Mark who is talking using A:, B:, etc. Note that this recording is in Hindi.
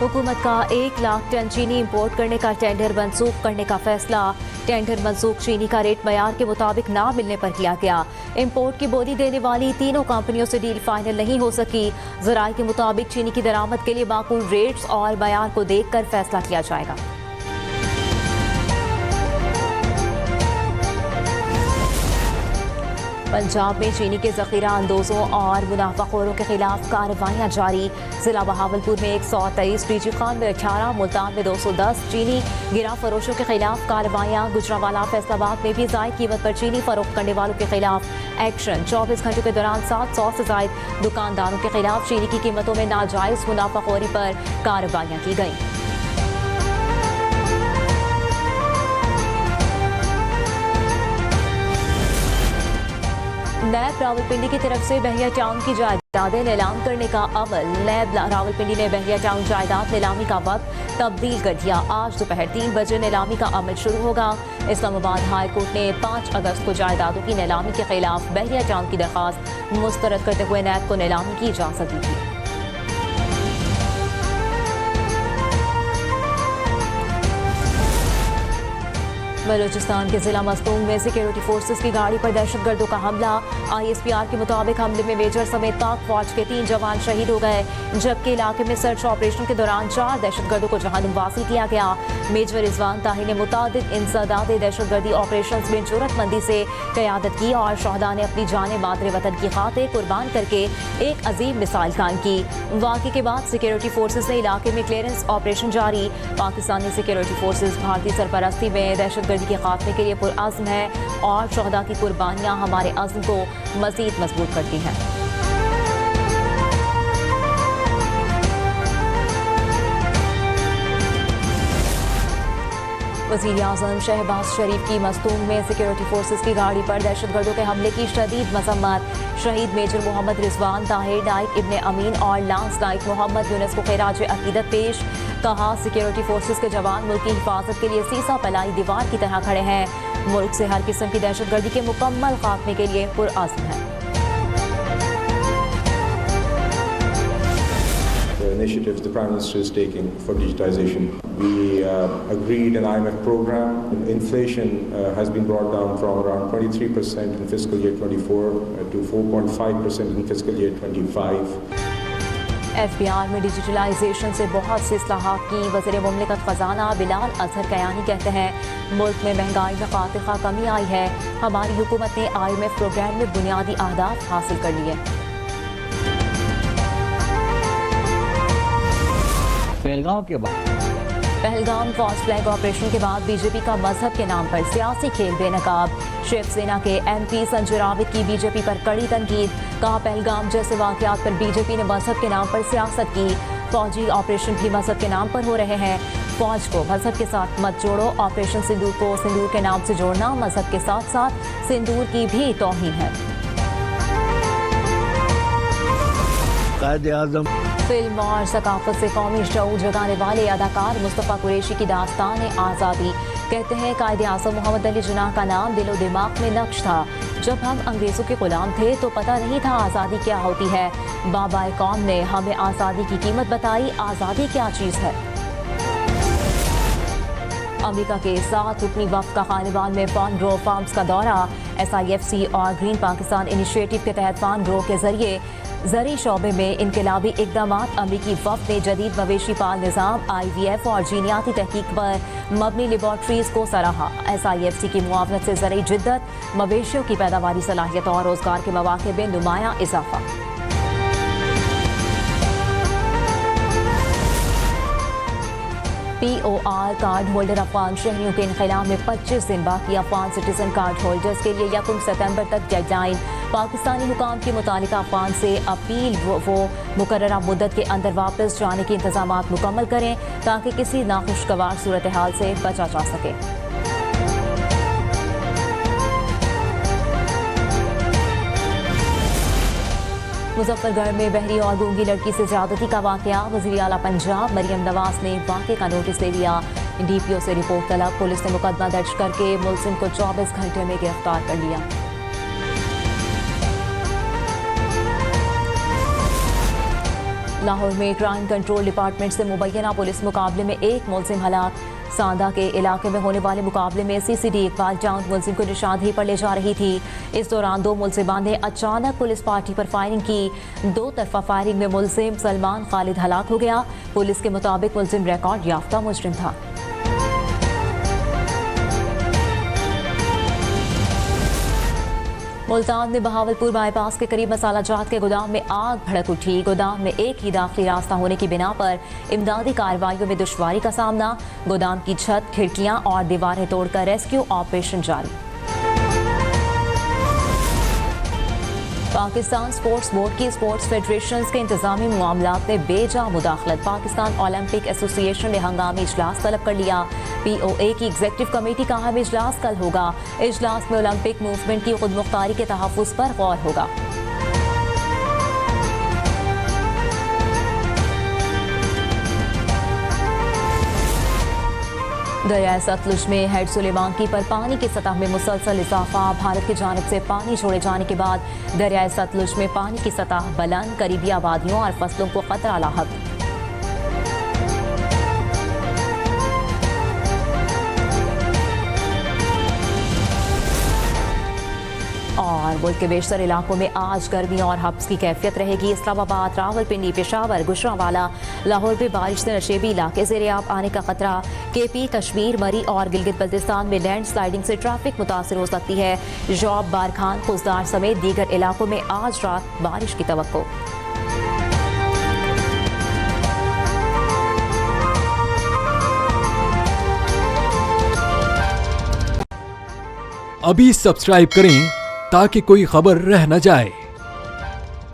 A: हुकूमत का 1 लाख टन चीनी इंपोर्ट करने का टेंडर मनसूख करने का फैसला। टेंडर मनसूख चीनी का रेट मयार के मुताबिक ना मिलने पर किया गया। इंपोर्ट की बोली देने वाली तीनों कंपनियों से डील फाइनल नहीं हो सकी। ज़राए के मुताबिक चीनी की दरामद के लिए माकूल रेट्स और मयार को देखकर फैसला किया जाएगा। पंजाब में चीनी के जखीरा अंदोजों और मुनाफाखोरों के खिलाफ कार्रवाइयाँ जारी। जिला बहावलपुर में 123, डीजी खान में 18, मुल्तान में 210 चीनी गिरा फरोशों के खिलाफ कार्रवाइयाँ। गुजरांवाला फैसलाबाद में भी जायद कीमत पर चीनी फरोख्त करने वालों के खिलाफ एक्शन। 24 घंटों के दौरान 700 से जायद दुकानदारों के खिलाफ चीनी की कीमतों में नाजायज मुनाफाखोरी पर कार्रवाइयाँ की गई। नैब रावलपिंडी की तरफ से बहिया टाउन की जायदादें नीलाम करने का अमल। नैब रावलपिंडी ने बहिया टाउन जायदाद नीलामी का वक्त तब्दील कर दिया। आज दोपहर 3 बजे नीलामी का अमल शुरू होगा। इस्लामाबाद हाई कोर्ट ने 5 अगस्त को जायदादों की नीलामी के खिलाफ बहिया टाउन की दरख्वास्त मुस्तरद करते हुए नैब को नीलामी की इजाजत दी थी। बलूचिस्तान के जिला मस्तूंग में सिक्योरिटी फोर्सेस की गाड़ी पर दहशतगर्दों का हमला। ISPR के मुताबिक हमले में मेजर समेत पाक फौज के 3 जवान शहीद हो गए, जबकि इलाके में सर्च ऑपरेशन के दौरान 4 दहशतगर्दों को जहन्नुम वासिल किया गया। मेजर रिजवान ताहिर ने मुतादिद इंसदादे दहशतगर्दी ऑपरेशन में जुर्रतमंदी से क़यादत की और शहदा ने अपनी जान मादरे वतन की खातिर कुर्बान करके एक अजीम मिसाल कायम की। वाक़े के बाद सिक्योरिटी फोर्सेस ने इलाके में क्लियरेंस ऑपरेशन जारी। पाकिस्तानी सिक्योरिटी फोर्सेस भारतीय सरपरस्ती में दहशतगर्दी के खात्मे के लिए पुरअज़्म है और शहदा की कुर्बानियाँ हमारे अज़्म को मज़ीद मजबूत करती हैं। वज़ीर-ए-आज़म शहबाज शरीफ की मस्तूंग में सिक्योरिटी फोर्सेस की गाड़ी पर दहशतगर्दों के हमले की शदीद मज़म्मत। शहीद मेजर मोहम्मद रिजवान ताहिर, नाइक इब्ने अमीन और लांस नाइक मोहम्मद यूनुस को खिराज अकीदत पेश। कहा, सिक्योरिटी फोर्सेस के जवान मुल्क की हिफाजत के लिए सीसा पलाई दीवार की तरह खड़े हैं। मुल्क से हर किस्म की दहशतगर्दी के मुकम्मल खात्मे के लिए पुरअज़्म है।
B: Initiatives the Prime Minister is taking for digitization. We agreed an IMF program. Inflation has been brought down from around 23% in fiscal year 24 to 4.5% in fiscal year 25.
A: FBR में डिजिटलाइजेशन से बहुत से इस्लाहात की। वज़ीर मुमलिकत ख़जाना बिलाल अजहर कयानी कहते हैं, मुल्क में महंगाई में खातिरखा कमी आई है। हमारी हुकूमत ने IMF प्रोग्राम में बुनियादी अहदाफ हासिल कर लिए। पहलगाम क्रॉस फ्लैग ऑपरेशन के बाद बीजेपी का मजहब के नाम पर सियासी खेल बेनकाब। शिवसेना के MP संजय रावत की बीजेपी पर कड़ी तनकीद। कहा, पहलगाम जैसे वाक़यात पर बीजेपी ने मजहब के नाम पर सियासत की। फौजी ऑपरेशन भी मजहब के नाम पर हो रहे हैं। फौज को मजहब के साथ मत जोड़ो। ऑपरेशन सिंदूर को सिंदूर के नाम से जोड़ना मजहब के साथ साथ सिंदूर की भी तौहीन है।
C: कायद-ए-आज़म
A: फिल्म और सकाफत से कौमी शऊर जगाने वाले अदाकार मुस्तफ़ा कुरैशी की दास्तान आज़ादी। कहते हैं, कायद-ए-आज़म मोहम्मद अली जिन्नाह का नाम दिलो दिमाग में नक्श था। जब हम अंग्रेज़ों के गुलाम थे तो पता नहीं था आज़ादी क्या होती है। बाबाए कौम ने हमें आज़ादी की कीमत बताई। आज़ादी क्या चीज़ है। अमेरिका के 7 रुकनी वफ़द का खानिवाल में फार्म ग्रो फार्म्स का दौरा। SIFC और ग्रीन पाकिस्तान इनिशिएटिव के तहत फार्म ग्रो के जरिए ज़री शोबे में इनकलाबी इक़दाम। अमरीकी वफ़द ने जदीद मवेशी पाल निज़ाम IVF और जीनियाती तहकीक पर मबनी लेबॉर्ट्रीज़ को सराहा। SIFC की मुआवनत से ज़रूरी जिद्दत, मवेशियों की पैदावारी सलाहियत और रोज़गार के मौक़े में नुमायाँ इजाफ़ा। POR कार्ड होल्डर अफगान शहरियों के इनखला में 25 दिन बाकी। अफगान सिटीजन कार्ड होल्डर्स के लिए 1 सितंबर तक डेडलाइन। पाकिस्तानी हुकाम की मुतालिका अफगान से अपील वो मुकर्ररा मुद्दत के अंदर वापस जाने के इंतजामात मुकम्मल करें ताकि किसी नाखुशगवार सूरत हाल से बचा जा सके। मुजफ्फरगढ़ में बहरी और गूंगी लड़की से ज्यादती का वाकया। वज़ीर आला पंजाब मरियम नवाज ने वाक़े का नोटिस दे दिया। DPO से रिपोर्ट तलब। पुलिस ने मुकदमा दर्ज करके मुलजिम को 24 घंटे में गिरफ्तार कर लिया। लाहौर में क्राइम कंट्रोल डिपार्टमेंट से मुबैना पुलिस मुकाबले में एक मुलजिम हलाक। सांदा के इलाके में होने वाले मुकाबले में सीसीडी इकबाल टाउन मुलजिम को निशानदेही पर ले जा रही थी। इस दौरान दो मुलजिमान ने अचानक पुलिस पार्टी पर फायरिंग की। दो तरफा फायरिंग में मुलजिम सलमान खालिद हलाक हो गया। पुलिस के मुताबिक मुलजिम रिकॉर्ड याफ्ता मुजरिम था। मुल्तान में बहावलपुर बाईपास के करीब मसाला जात के गोदाम में आग भड़क उठी। गोदाम में एक ही दाखिली रास्ता होने की बिना पर इमदादी कार्रवाइयों में दुश्वारी का सामना। गोदाम की छत, खिड़कियां और दीवारें तोड़कर रेस्क्यू ऑपरेशन जारी। पाकिस्तान स्पोर्ट्स बोर्ड की स्पोर्ट्स फेडरेशंस के इंतजामी मामलात में बेजा मुदाखलत। पाकिस्तान ओलंपिक एसोसिएशन ने हंगामी इजलास तलब कर लिया। POA की एग्जीक्यूटिव कमेटी का अहम इजलास कल होगा। इजलास में ओलंपिक मूवमेंट की खुद मुख्तारी के तहफ़्फ़ुज़ पर गौर होगा। दरिया सतलुज में हेड सुलेमानकी पर पानी की सतह में मुसलसल इजाफा। भारत की जानिब से पानी छोड़े जाने के बाद दरिया सतलुज में पानी की सतह बुलंद, करीबी आबादियों और फसलों को खतरा लाहक। और मुल्क के बेशतर इलाकों में आज गर्मी और हब्स की कैफियत रहेगी। इस्लामाबाद, रावलपिंडी, पेशावर, गुजरांवाला, लाहौर में बारिश से नशेबी इलाके ज़ेर-ए-आब आने का खतरा। KP, कश्मीर, मरी और गिलगित बल्तिस्तान में लैंड स्लाइडिंग से ट्रैफिक मुतासर हो सकती है। जॉब, बारखान, खुजदार समेत दीगर इलाकों में आज रात बारिश की तवक्को।
C: अभी सब्सक्राइब करें ताकि कोई खबर रह न जाए।